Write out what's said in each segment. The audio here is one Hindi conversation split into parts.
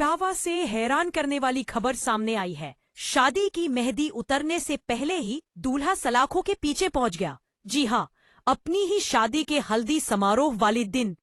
इटावा से हैरान करने वाली खबर सामने आई है। शादी की मेहंदी उतरने से पहले ही दूल्हा सलाखों के पीछे पहुंच गया। जी हाँ, अपनी ही शादी के हल्दी समारोह वाले दिन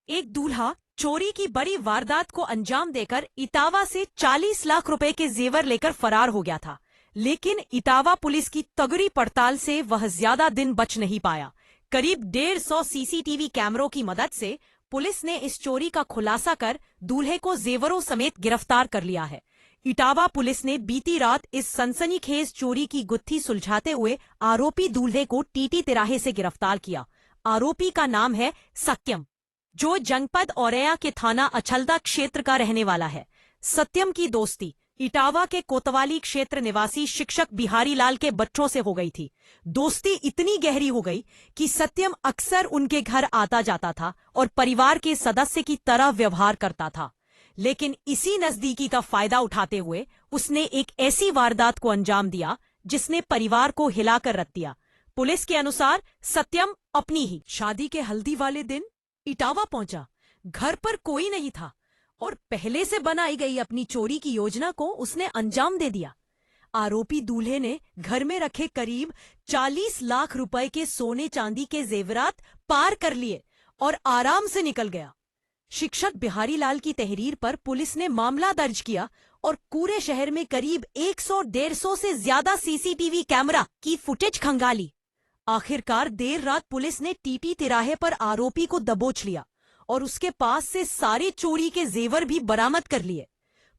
एक दूल्हा चोरी की बड़ी वारदात को अंजाम देकर इटावा से 40 लाख रुपए के जेवर लेकर फरार हो गया था। लेकिन इटावा पुलिस की तगड़ी पड़ताल से वह ज्यादा दिन बच नहीं पाया। करीब 150 सीसीटीवी कैमरों की मदद से पुलिस ने इस चोरी का खुलासा कर दूल्हे को जेवरों समेत गिरफ्तार कर लिया है। इटावा पुलिस ने बीती रात इस सनसनीखेज चोरी की गुत्थी सुलझाते हुए आरोपी दूल्हे को टीटी तिराहे से गिरफ्तार किया। आरोपी का नाम है सत्यम, जो जनपद औरैया के थाना अछलदा क्षेत्र का रहने वाला है। सत्यम की दोस्ती इटावा के कोतवाली क्षेत्र निवासी शिक्षक बिहारी लाल के बच्चों से हो गई थी। दोस्ती इतनी गहरी हो गई कि सत्यम अक्सर उनके घर आता जाता था और परिवार के सदस्य की तरह व्यवहार करता था। लेकिन इसी नजदीकी का फायदा उठाते हुए उसने एक ऐसी वारदात को अंजाम दिया जिसने परिवार को हिलाकर रख दिया। पुलिस के अनुसार सत्यम अपनी ही शादी के हल्दी वाले दिन इटावा पहुंचा। घर पर कोई नहीं था और पहले से बनाई गई अपनी चोरी की योजना को उसने अंजाम दे दिया। आरोपी दूल्हे ने घर में रखे करीब 40 लाख रुपए के सोने चांदी के जेवरात पार कर लिए और आराम से निकल गया। शिक्षक बिहारी लाल की तहरीर पर पुलिस ने मामला दर्ज किया और पूरे शहर में करीब 100-150 से ज्यादा सीसीटीवी कैमरा की फुटेज खंगाली। आखिरकार देर रात पुलिस ने टीटी तिराहे पर आरोपी को दबोच लिया और उसके पास से सारे चोरी के जेवर भी बरामद कर लिए।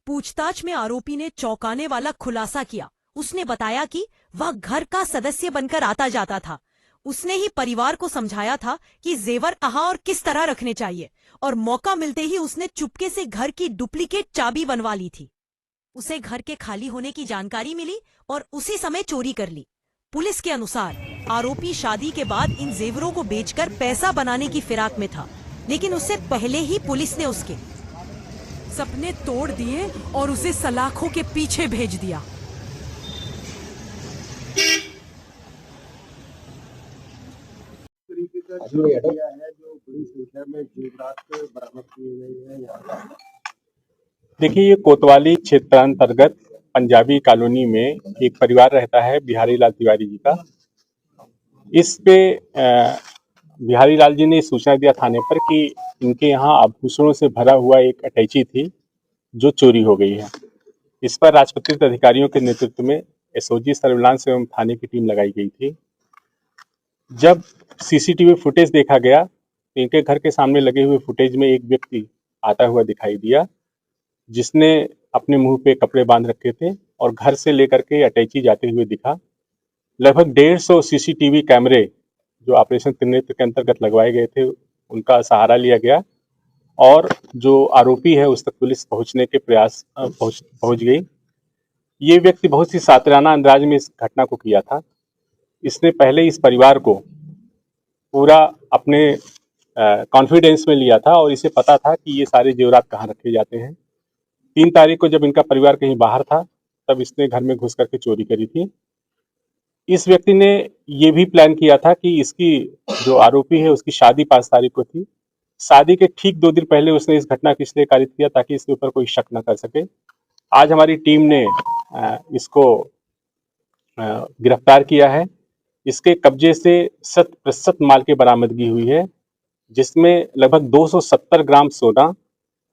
पूछताछ में आरोपी ने चौंकाने वाला खुलासा किया। उसने बताया कि वह घर का सदस्य बनकर आता जाता था। उसने ही परिवार को समझाया था कि जेवर कहाँ और किस तरह रखने चाहिए और मौका मिलते ही उसने चुपके से घर की डुप्लीकेट चाबी बनवा ली थी। उसे घर के खाली होने की जानकारी मिली और उसी समय चोरी कर ली। पुलिस के अनुसार आरोपी शादी के बाद इन जेवरों को बेचकर पैसा बनाने की फिराक में था, लेकिन उससे पहले ही पुलिस ने उसके सपने तोड़ दिए और उसे सलाखों के पीछे भेज दिया। जो बड़ी संख्या में जेवरात बरामद किए गए हैं यहाँ। देखिए, ये कोतवाली क्षेत्रांतर्गत पंजाबी कॉलोनी में एक परिवार रहता है बिहारी लाल तिवारी जी का। इस पे बिहारी लाल जी ने सूचना दिया थाने पर कि इनके यहाँ आभूषणों से भरा हुआ एक अटैची थी जो चोरी हो गई है। इस पर राजपत्रित अधिकारियों के नेतृत्व में एसओजी सर्विलांस एवं थाने की टीम लगाई गई थी। जब सीसीटीवी फुटेज देखा गया तो इनके घर के सामने लगे हुए फुटेज में एक व्यक्ति आता हुआ दिखाई दिया, जिसने अपने मुंह पे कपड़े बांध रखे थे और घर से लेकर के अटैची जाते हुए दिखा। लगभग 150 सीसीटीवी कैमरे जो ऑपरेशन त्रिनेत्र के अंतर्गत लगवाए गए थे उनका सहारा लिया गया और जो आरोपी है उस तक पुलिस पहुंचने के प्रयास पहुंच गई। ये व्यक्ति बहुत ही सातराना अंदाज में इस घटना को किया था। इसने पहले इस परिवार को पूरा अपने कॉन्फिडेंस में लिया था और इसे पता था कि ये सारे जेवरात कहाँ रखे जाते हैं। 3 तारीख को जब इनका परिवार कहीं बाहर था तब इसने घर में घुस करके चोरी करी थी। इस व्यक्ति ने ये भी प्लान किया था कि इसकी जो आरोपी है उसकी शादी 5 तारीख को थी। शादी के ठीक 2 दिन पहले उसने इस घटना को इसलिए कारित किया ताकि इसके ऊपर कोई शक न कर सके। आज हमारी टीम ने इसको गिरफ्तार किया है। इसके कब्जे से 100% माल की बरामदगी हुई है, जिसमें लगभग 270 ग्राम सोना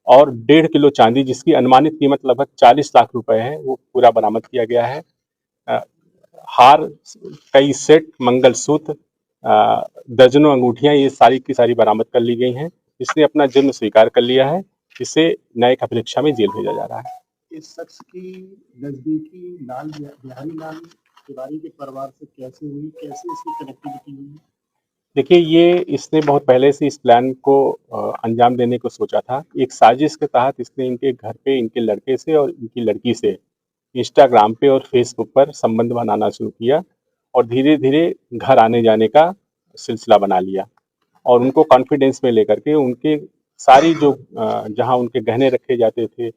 और 1.5 किलो चांदी, जिसकी अनुमानित कीमत लगभग 40 लाख रुपए है, वो पूरा बरामद किया गया है। हार, कई सेट, मंगलसूत्र, दर्जनों अंगूठियां, ये सारी की सारी बरामद कर ली गई हैं। इसने अपना जुर्म स्वीकार कर लिया है। इसे न्यायिक अभिरक्षा में जेल भेजा जा रहा है। इस शख्स की नजदीकी बिहारी लाल तिवारी के परिवार से कैसे हुई, कैसे इसकी कनेक्टिविटी हुई? देखिए, ये इसने बहुत पहले से इस प्लान को अंजाम देने को सोचा था। एक साजिश के तहत इसने इनके घर पे इनके लड़के से और इनकी लड़की से इंस्टाग्राम पे और फेसबुक पर संबंध बनाना शुरू किया और धीरे धीरे घर आने जाने का सिलसिला बना लिया और उनको कॉन्फिडेंस में लेकर के उनके सारी जो जहाँ उनके गहने रखे जाते थे,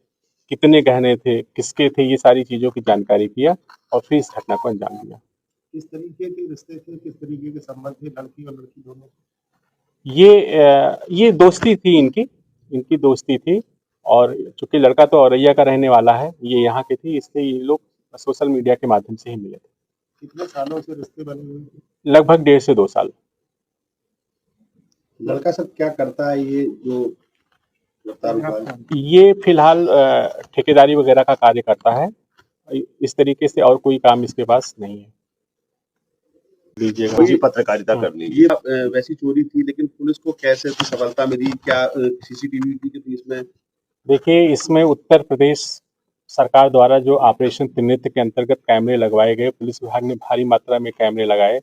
कितने गहने थे, किसके थे, ये सारी चीज़ों की जानकारी किया और फिर इस घटना को अंजाम दिया। किस तरीके के रिश्ते थे, किस तरीके के संबंध थे लड़की और लड़की दोनों? ये दोस्ती थी, इनकी दोस्ती थी और चूंकि लड़का तो औरैया का रहने वाला है, ये यहाँ के थी, इसलिए ये लोग सोशल मीडिया के माध्यम से ही मिले थे। कितने सालों से रिश्ते बने हुए थे? लगभग 1.5 से 2 साल। लड़का सब क्या करता है ये जो गिरफ्तार हुआ है? ये फिलहाल ठेकेदारी वगैरह का कार्य करता है, इस तरीके से और कोई काम इसके पास नहीं है। लीजिएगा। वही पत्रकारिता करनी, ये वैसी चोरी थी, लेकिन पुलिस को कैसे सफलता मिली? क्या सीसीटीवी की थी इसमें? देखिए, इसमें उत्तर प्रदेश सरकार द्वारा जो ऑपरेशन त्रिनेत्र के अंतर्गत कैमरे लगवाए गए, पुलिस विभाग ने भारी मात्रा में कैमरे लगाए।